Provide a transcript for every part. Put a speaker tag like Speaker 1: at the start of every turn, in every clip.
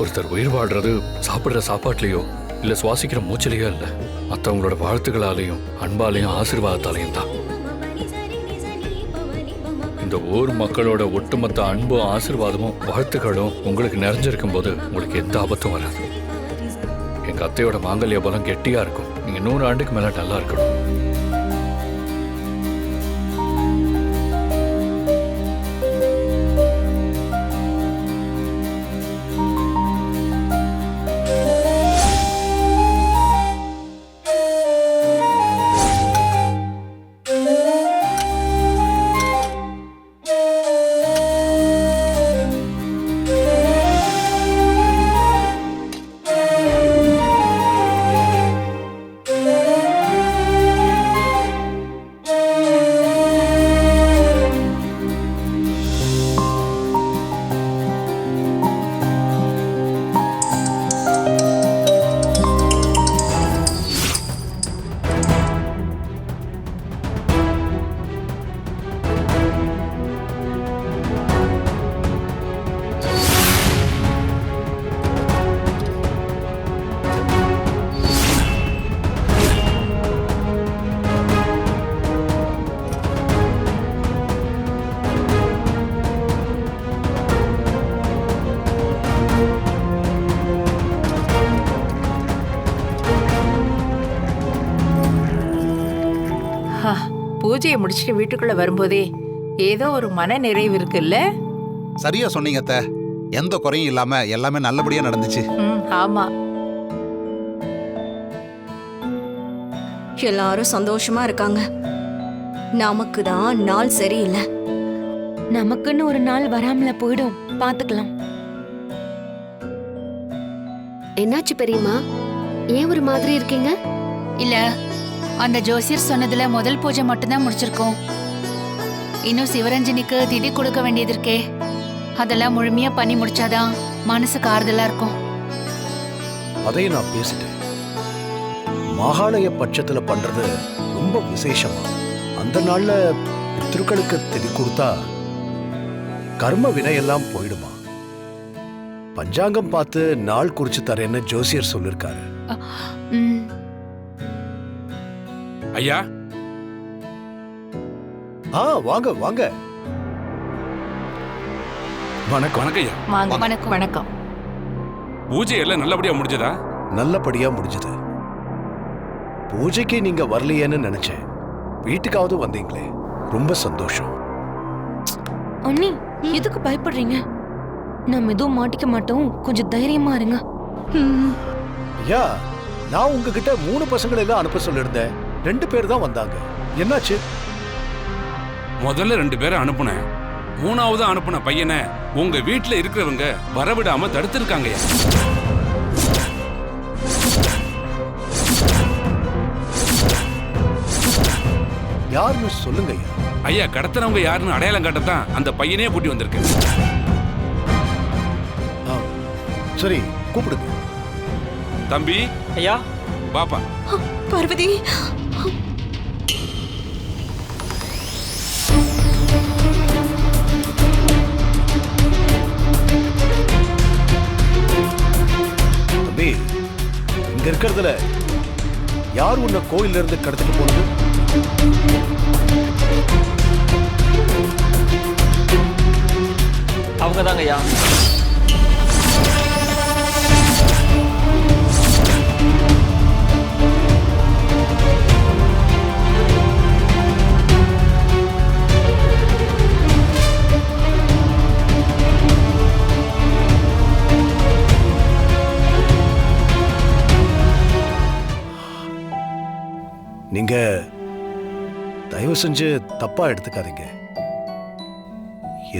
Speaker 1: ஒருத்தர் உயிர் வாழ்றது சாப்பிடுற சாப்பாட்டுலயோ இல்ல சுவாசிக்கிற மூச்சிலையோ இல்ல, மற்றவங்களோட வாழ்த்துக்களாலையும் அன்பாலையும் ஆசீர்வாதத்தாலையும் தான். இந்த ஊர் மக்களோட ஒட்டுமொத்த அன்பும் ஆசீர்வாதமும் வாழ்த்துக்களும் உங்களுக்கு நிறைஞ்சிருக்கும் போது உங்களுக்கு எந்த ஆபத்தும் வராது. எங்க அத்தையோட மாங்கல்ய பலம் கெட்டியா இருக்கும். நீங்க 100 ஆண்டுக்கு மேல நல்லா இருக்கணும்.
Speaker 2: பூஜையை முடிச்சுட்டு வீட்டுக்குள்ள வரும்போதே ஏதோ ஒரு மன நிறைவு இருக்குல்ல?
Speaker 3: சரியா சொன்னீங்க அத்தை. எந்த குறையும் இல்லாம எல்லாமே நல்லபடியா நடந்துச்சு.
Speaker 2: ஆமா,
Speaker 4: எல்லாரும் சந்தோஷமா இருக்காங்க. நமக்கு தான் நாள் சரியில்லை.
Speaker 5: நமக்குன்னு ஒரு நாள் வராமல போயிடும், பாத்துக்கலாம்.
Speaker 6: என்னாச்சு பெரியம்மா, ஏன் ஒரு மாதிரி இருக்கீங்க?
Speaker 7: இல்ல, அந்த ஜோசியர் சொன்னதுல முதல் பூஜை மட்டும்தான் முடிச்சிருக்கோம். இன்னும் சிவரஞ்சனிக்கு திதி கொடுக்க வேண்டியது இருக்கே, அதெல்லாம் முழுமையா பண்ணி முடிச்சாதான் மனசுக்கு ஆறுதலா இருக்கும்.
Speaker 8: அதையும் நான் பேசிட்டேன். மகாலய பட்சத்துல பண்றது ரொம்ப விசேஷமா. அந்த நாள்ல பித்ருக்களுக்கு திதி கொடுத்தா கர்ம வினையெல்லாம் போயிடுமா. பஞ்சாங்கம் பார்த்து நாள் குறிச்சு தரேன்னு ஜோசியர் சொல்லிருக்காரு.
Speaker 9: ஐயா,
Speaker 8: வாங்க வாங்க. வணக்கம்.
Speaker 9: வணக்கம் ஐயா.
Speaker 2: வணக்கம். வணக்கம்.
Speaker 9: பூஜை எல்லாம் நல்லபடியா முடிஞ்சதா?
Speaker 8: நல்லபடியா முடிஞ்சது. பூஜைக்கு நீங்க வரலையேன்னு நினைச்சேன். வீட்டுக்காவது வந்தீங்களே, ரொம்ப சந்தோஷம்.
Speaker 5: அண்ணி, எதுக்கு பயப்படுறீங்க? நம்ம எதுவும் மாட்டிக்க மாட்டோம், கொஞ்சம் தைரியமா இருங்க.
Speaker 8: ஐயா, நான் உங்ககிட்ட 3 பசங்களை எல்லாம் அனுப்ப சொல்லிருந்தேன். 2 பேர் தான் வந்தாங்க. என்னாச்சு?
Speaker 9: முதல்ல 2 பேரை அனுப்புனேன். 3ஆவது அனுப்புன பையனை உங்க வீட்டுல இருக்கிறவங்க வரவிடாம தடுத்திருக்காங்க.
Speaker 8: யாருன்னு சொல்லுங்க
Speaker 9: ஐயா. கடத்துறவங்க யாருன்னு அடையாளம் காட்டத்தான் அந்த பையனே கூட்டி வந்திருக்கேன்.
Speaker 8: சரி, கூப்பிடுங்க.
Speaker 9: தம்பி.
Speaker 10: ஐயா.
Speaker 9: பாப்பா.
Speaker 4: பார்வதி.
Speaker 8: தம்பி, இங்க இருக்கிறதுல யார் உன்னை கோயில்ல இருந்து கடத்திட்டு போனது?
Speaker 10: அவங்க தாங்க ஐயா.
Speaker 8: நீங்க தயவு செஞ்சு தப்பா எடுத்துக்காதீங்க.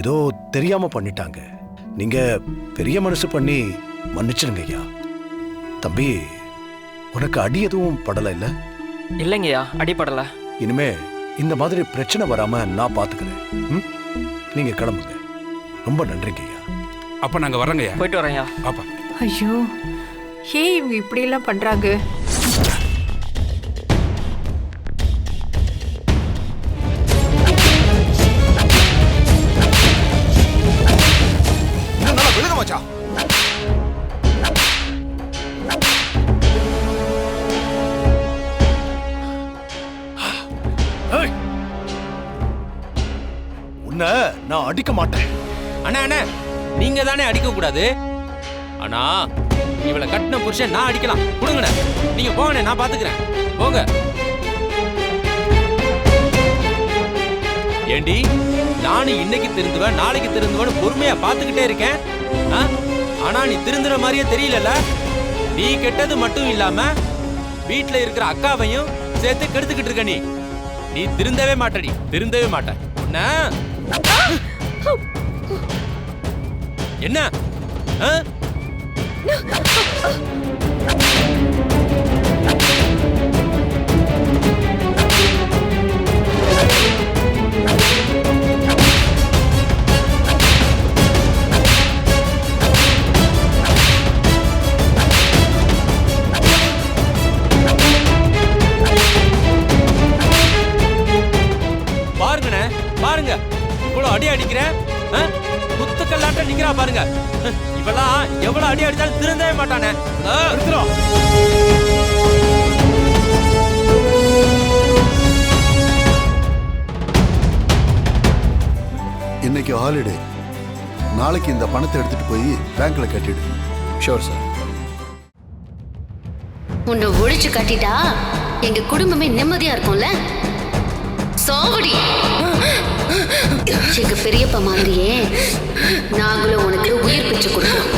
Speaker 8: ஏதோ தெரியாம பண்ணிட்டாங்க. நீங்க பெரிய மனசு பண்ணி மன்னிச்சிருங்க ஐயா. தம்பி, உனக்கு அடி எதுவும் படல இல்ல?
Speaker 10: இல்லைங்கய்யா, அடிப்படல.
Speaker 8: இனிமே இந்த மாதிரி பிரச்சனை வராம நான் பாத்துக்கிறேன். நீங்க கிளம்புங்க. ரொம்ப நன்றிங்க ஐயா.
Speaker 9: அப்ப நாங்க வர்றோங்க.
Speaker 10: போயிட்டு வரேன்.
Speaker 9: அப்பா.
Speaker 2: ஐயோ, ஏன் இவங்க இப்படி எல்லாம் பண்றாங்க?
Speaker 8: உன்னை நான் அடிக்க மாட்டேன்.
Speaker 11: அண்ணா அண்ணா நீங்க தானே அடிக்க கூடாது. ஆனா இவளை கட்டின புருஷன் நான் அடிக்கலாம். கொடுங்கண்ணே, நீங்க போங்கண்ணே, நான் பாத்துக்கிறேன். போங்க. ஏண்டி நானும் இன்னைக்கு திருந்துவேன் நாளைக்கு திருந்துவேன் பொறுமையா பாத்துக்கிட்டே இருக்கேன். ஆனா நீ திருந்துற மாதிரியே தெரியல. நீ கெட்டது மட்டும் இல்லாம வீட்டுல இருக்கிற அக்காவையும் சேர்த்து கெடுத்துக்கிட்டு இருக்க. நீ திருந்தவே மாட்டடி, திருந்தவே மாட்ட. என்ன பாருங்கண்ணே, பாருங்க இவ்வளவு அடி அடிக்கிறேன். குத்துக்கல்லாட்ட நிக்கிறா பாருங்க. இவெல்லாம் எவ்வளவு அடி அடிச்சாலும் திருந்தவே மாட்டானே.
Speaker 12: இன்னைக்கு ஹாலிடே, நாளைக்கு இந்த பணத்தை எடுத்துட்டு போய் பேங்க்ல கட்டிடு.
Speaker 1: Sure sir.
Speaker 6: உன்னை ஒழிச்சு கட்டிட்டா எங்க குடும்பமே நிம்மதியா இருக்கும்ல. சாவடி. எங்க பெரியப்பா மாதிரியே நாங்களும் உனக்கு உயிர் பிச்சு கொடுப்போம்.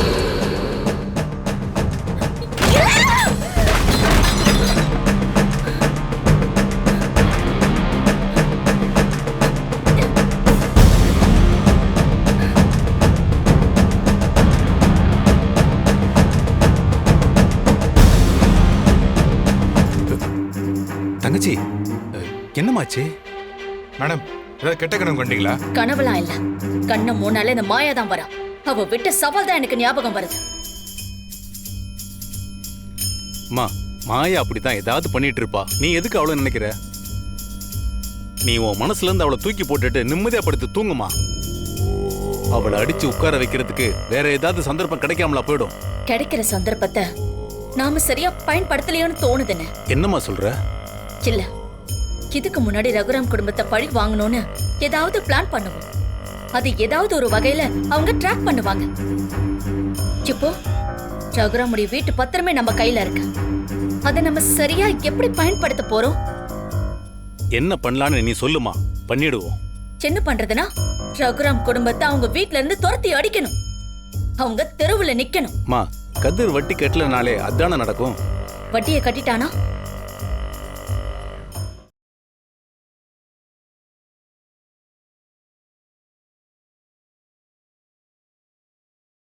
Speaker 13: தங்கச்சி என்னமாச்சு?
Speaker 14: மேடம் ஏதாவது கெட்ட கனவு கண்டீங்களா?
Speaker 15: கனவுலாம் இல்ல, கண்ணை மூணால இந்த மாயா தான் வரா. அவ விட்ட சவால் தான் எனக்கு ஞாபகம் வருது.
Speaker 13: அம்மா, மாயா அப்படித்தான் ஏதாவது பண்ணிட்டு இருப்பா. நீ எதுக்கு அவளை நினைக்கிற? நீ உன் மனசுல இருந்து அவளை தூக்கி போட்டுட்டு நிம்மதியா படுத்து தூங்குமா. அவளை அடிச்சு உட்கார வைக்கிறதுக்கு வேற ஏதாவது சந்தர்ப்பம் கிடைக்காமலா போயிடும்.
Speaker 15: கிடைக்கிற சந்தர்ப்பத்தை நாம சரியா பயன்படுத்தலையோன்னு தோணுதுன்னு.
Speaker 13: என்னம்மா சொல்ற?
Speaker 15: இல்ல, இதுக்கு முன்னாடி ரகுராம் குடும்பத்தை பழி வாங்கணும்னு ஏதாவது பிளான் பண்ணுவோம். அது ஏதாவது ஒரு வகையில அவங்க ட்ராக் பண்ணுவாங்க. இப்போ ரகுராமுடைய வீட்டு பத்திரமே நம்ம கையில இருக்கு. அதை நம்ம சரியா எப்படி பயன்படுத்த போறோம்?
Speaker 13: என்ன பண்ணலான்னு நீ சொல்லுமா, பண்ணிடுவோம்.
Speaker 15: என்ன பண்றதுன்னா, ரகுராம் குடும்பத்தை அவங்க வீட்ல இருந்து துரத்தி அடிக்கணும். அவங்க தெருவுல நிக்கணும்.
Speaker 13: கதிர் வட்டி கட்டலனாலே அதான நடக்கும்.
Speaker 15: வட்டியை கட்டிட்டானா